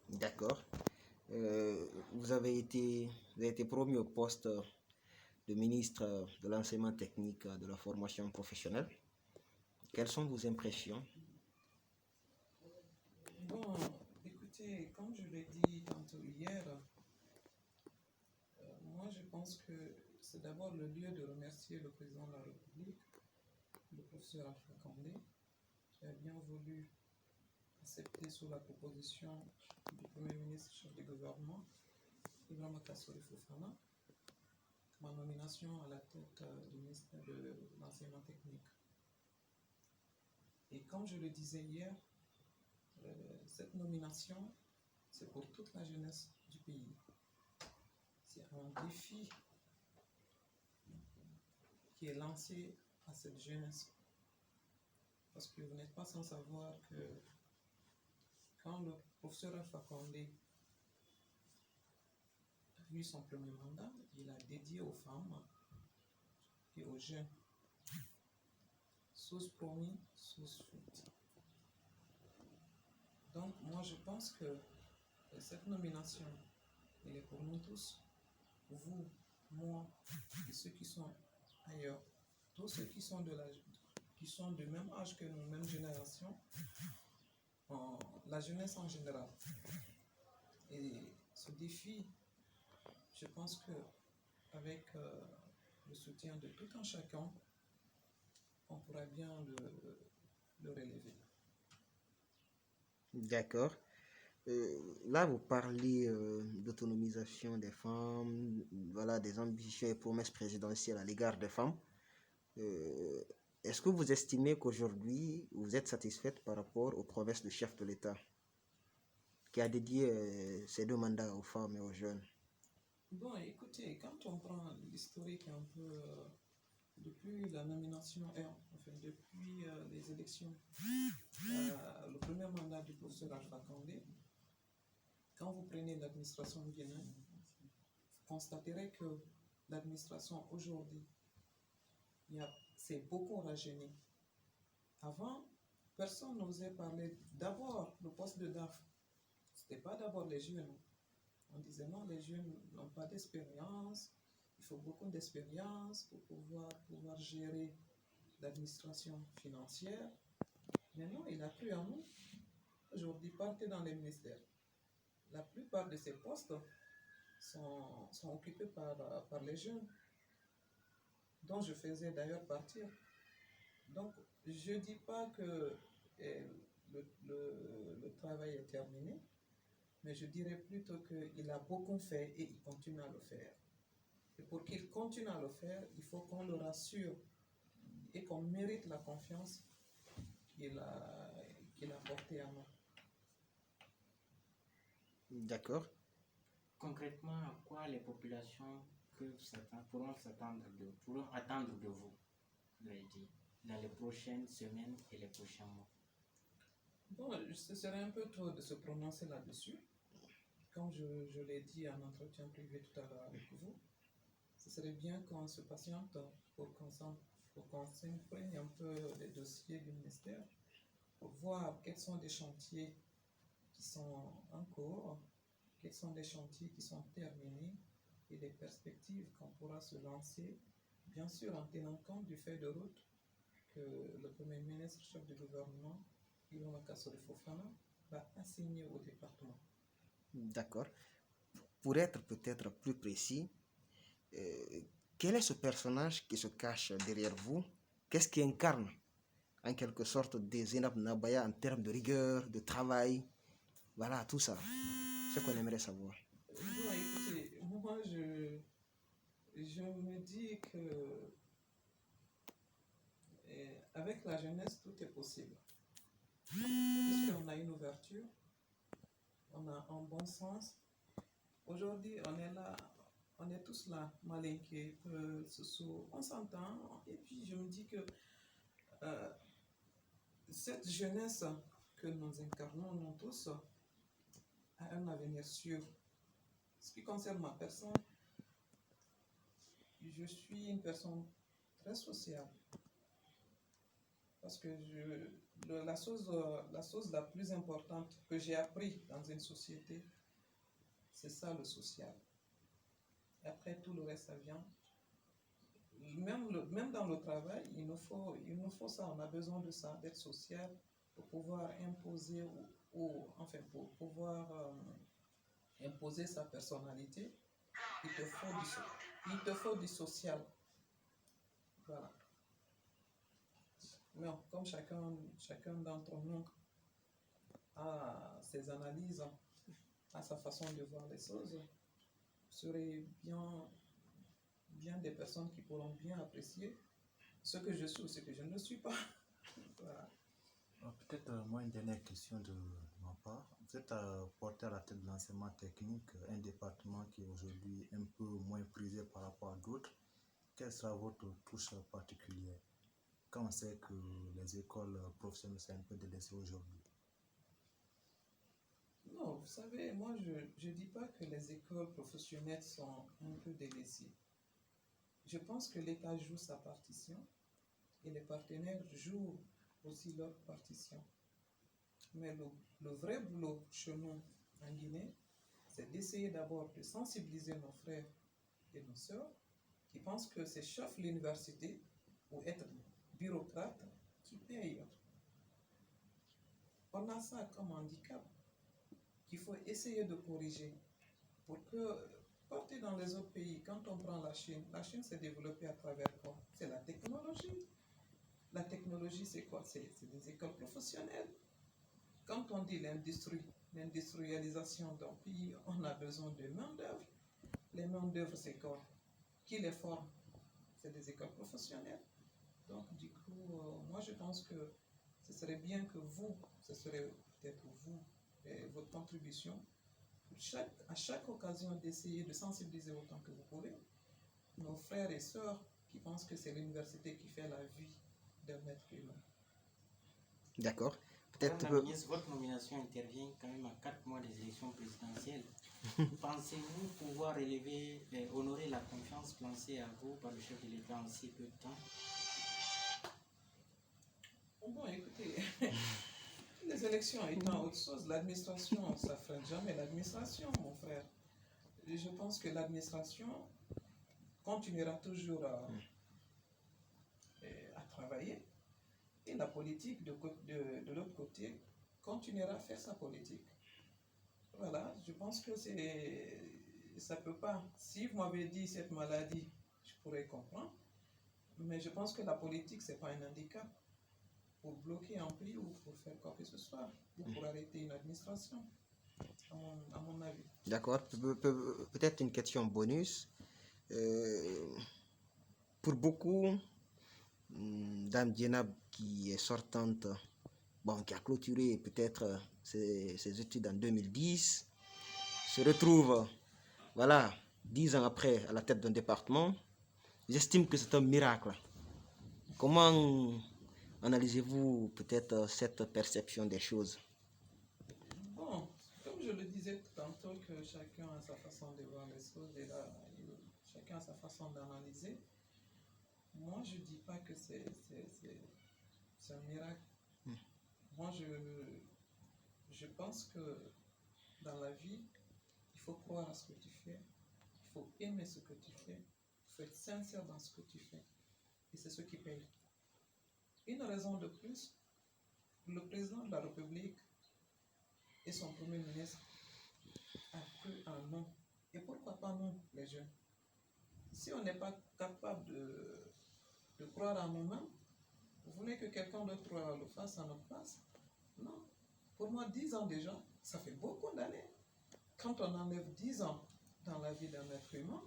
D'accord. Vous avez été promu au poste de ministre de l'enseignement technique de la formation professionnelle. Quelles sont vos impressions? Bon, écoutez, comme je l'ai dit tantôt hier, moi je pense que c'est d'abord le lieu de remercier le président de la République, le professeur Alpha Condé, qui a bien voulu accepter sous la proposition du Premier ministre chef du gouvernement, Ibrahima Kassori Fofana, ma nomination à la tête du ministère de l'enseignement technique. Et comme je le disais hier, cette nomination, c'est pour toute la jeunesse du pays. C'est un défi qui est lancé à cette jeunesse. Parce que vous n'êtes pas sans savoir que quand le professeur Alpha Condé a eu son premier mandat, il a dédié aux femmes et aux jeunes. Sous promis, sous faute. Donc moi je pense que cette nomination, elle est pour nous tous, vous, moi et ceux qui sont ailleurs, tous ceux qui sont de même âge que nous, même génération, la jeunesse en général. Et ce défi, je pense que avec le soutien de tout un chacun, on pourra bien le relever. D'accord. Là, vous parlez d'autonomisation des femmes, voilà, des ambitions et promesses présidentielles à l'égard des femmes. Euh, Est-ce que vous estimez qu'aujourd'hui, vous êtes satisfaite par rapport aux promesses du chef de l'État qui a dédié ces deux mandats aux femmes et aux jeunes? Bon, écoutez, quand on prend l'historique un peu depuis la nomination, enfin depuis les élections, le premier mandat du professeur Alpha Condé, quand vous prenez l'administration guinéenne, vous constaterez que l'administration aujourd'hui, c'est beaucoup rajeuni. Avant, personne n'osait parler d'abord le poste de DAF. Ce n'était pas d'abord les jeunes. On disait non, les jeunes n'ont pas d'expérience, il faut beaucoup d'expérience pour pouvoir gérer l'administration financière. Mais non, il a cru en nous. Aujourd'hui, partez dans les ministères. La plupart de ces postes sont occupés par les jeunes, dont je faisais d'ailleurs partir. Donc, je ne dis pas que le travail est terminé, mais je dirais plutôt qu'il a beaucoup fait et il continue à le faire. Et pour qu'il continue à le faire, il faut qu'on le rassure et qu'on mérite la confiance qu'il a portée à nous. D'accord. Concrètement, à quoi les populations pourront attendre de vous, dans les prochaines semaines et les prochains mois? Bon, ce serait un peu tôt de se prononcer là-dessus. Comme je l'ai dit en entretien privé tout à l'heure avec vous, ce serait bien qu'on se patiente pour qu'on s'imprègne un peu des dossiers du ministère, pour voir quels sont les chantiers qui sont en cours, quels sont les chantiers qui sont terminés et les perspectives qu'on pourra se lancer, bien sûr en tenant compte du fait de route que le Premier ministre, chef du gouvernement, Ibrahima Kassori Fofana, va assigner au département. D'accord. Pour être peut-être plus précis, euh, quel est ce personnage qui se cache derrière vous? Qu'est-ce qui incarne en quelque sorte des Zainab Nabaya en termes de rigueur, de travail? Voilà, tout ça. C'est ce qu'on aimerait savoir. Bon, écoutez, moi, je me dis que avec la jeunesse, tout est possible. Puisqu'on a une ouverture, on a un bon sens. Aujourd'hui, on est là, on est tous là, Malinké, Soso, on s'entend. Et puis, je me dis que cette jeunesse que nous incarnons, nous tous, a un avenir sûr. Ce qui concerne ma personne, je suis une personne très sociale. Parce que la chose la plus importante que j'ai appris dans une société, c'est ça le social. Après, tout le reste, ça vient. Même dans le travail, il nous faut ça, on a besoin de ça, d'être social pour pouvoir imposer enfin, pour pouvoir imposer sa personnalité. Il te faut du social. Voilà. Mais comme chacun d'entre nous a ses analyses, a sa façon de voir les choses, serait bien des personnes qui pourront bien apprécier ce que je suis ou ce que je ne suis pas. Voilà. Peut-être moi une dernière question de ma part. Vous êtes porté à la tête de l'enseignement technique, un département qui est aujourd'hui un peu moins prisé par rapport à d'autres. Quelle sera votre touche particulière quand on sait que les écoles professionnelles sont un peu délaissées aujourd'hui? Non, vous savez, moi je ne dis pas que les écoles professionnelles sont un peu délaissées. Je pense que l'État joue sa partition et les partenaires jouent aussi leur partition. Mais le vrai boulot chez nous en Guinée, c'est d'essayer d'abord de sensibiliser nos frères et nos sœurs qui pensent que c'est chef l'université ou être bureaucrate qui paye. On a ça comme handicap qu'il faut essayer de corriger pour que, partez dans les autres pays, quand on prend la Chine s'est développée à travers quoi? C'est la technologie. La technologie, c'est quoi? C'est des écoles professionnelles. Quand on dit l'industrialisation d'un pays, on a besoin de main-d'œuvre. Les main-d'œuvre, c'est quoi? Qui les forme? C'est des écoles professionnelles. Donc, du coup, moi, je pense que ce serait bien que ce serait peut-être vous, et votre contribution, à chaque occasion d'essayer de sensibiliser autant que vous pouvez nos frères et sœurs qui pensent que c'est l'université qui fait la vie d'un être humain. D'accord. Madame Peut-être la ministre, votre nomination intervient quand même à 4 mois des élections présidentielles. Pensez-vous pouvoir honorer la confiance placée à vous par le chef de l'État en si peu de temps? Bon, écoutez, les élections étant autre chose, l'administration, ça ne freine jamais l'administration, mon frère. Et je pense que l'administration continuera toujours à travailler et la politique de l'autre côté continuera à faire sa politique. Voilà, je pense que ça peut pas. Si vous m'avez dit cette maladie, je pourrais comprendre, mais je pense que la politique, c'est pas un handicap pour bloquer un pays ou pour faire quoi que ce soit, ou pour arrêter une administration, à mon avis. D'accord. Peut-être une question bonus. Pour beaucoup, Dame Dienab qui est sortante, bon, qui a clôturé peut-être ses études en 2010, se retrouve, voilà, 10 ans après à la tête d'un département. J'estime que c'est un miracle. Comment analysez-vous peut-être cette perception des choses? Bon, comme je le disais tantôt, que chacun a sa façon de voir les choses et là, chacun a sa façon d'analyser. Moi, je ne dis pas que c'est un miracle. Moi, je pense que dans la vie, il faut croire à ce que tu fais, il faut aimer ce que tu fais, il faut être sincère dans ce que tu fais. Et c'est ce qui paye. Une raison de plus, le président de la République et son premier ministre a cru en nous. Et pourquoi pas nous, les jeunes? Si on n'est pas capable de croire en nous-mêmes, vous voulez que quelqu'un d'autre le fasse à notre place? Non. Pour moi, 10 ans déjà, ça fait beaucoup d'années. Quand on enlève 10 ans dans la vie d'un être humain,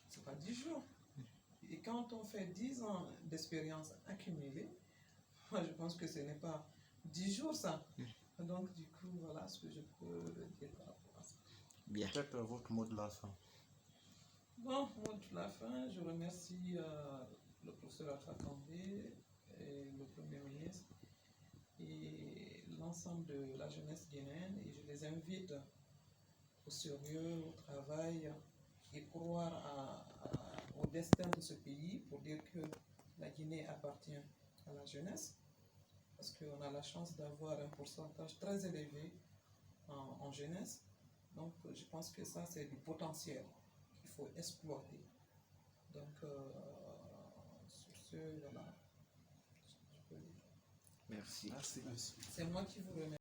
ce n'est pas 10 jours. Et quand on fait 10 ans d'expérience accumulée, moi je pense que ce n'est pas 10 jours ça. Donc du coup, voilà ce que je peux dire par rapport à ça. Bien. Peut-être votre mot de la fin. Bon, mot de la fin, je remercie le professeur Alpha Condé et le Premier ministre et l'ensemble de la jeunesse guinéenne et je les invite au sérieux, au travail et croire au destin de ce pays pour dire que la Guinée appartient à la jeunesse. parce qu'on a la chance d'avoir un pourcentage très élevé en jeunesse. Donc, je pense que ça, c'est du potentiel qu'il faut exploiter. Donc, sur ce, voilà. Je peux dire. Merci. Merci. C'est moi qui vous remercie.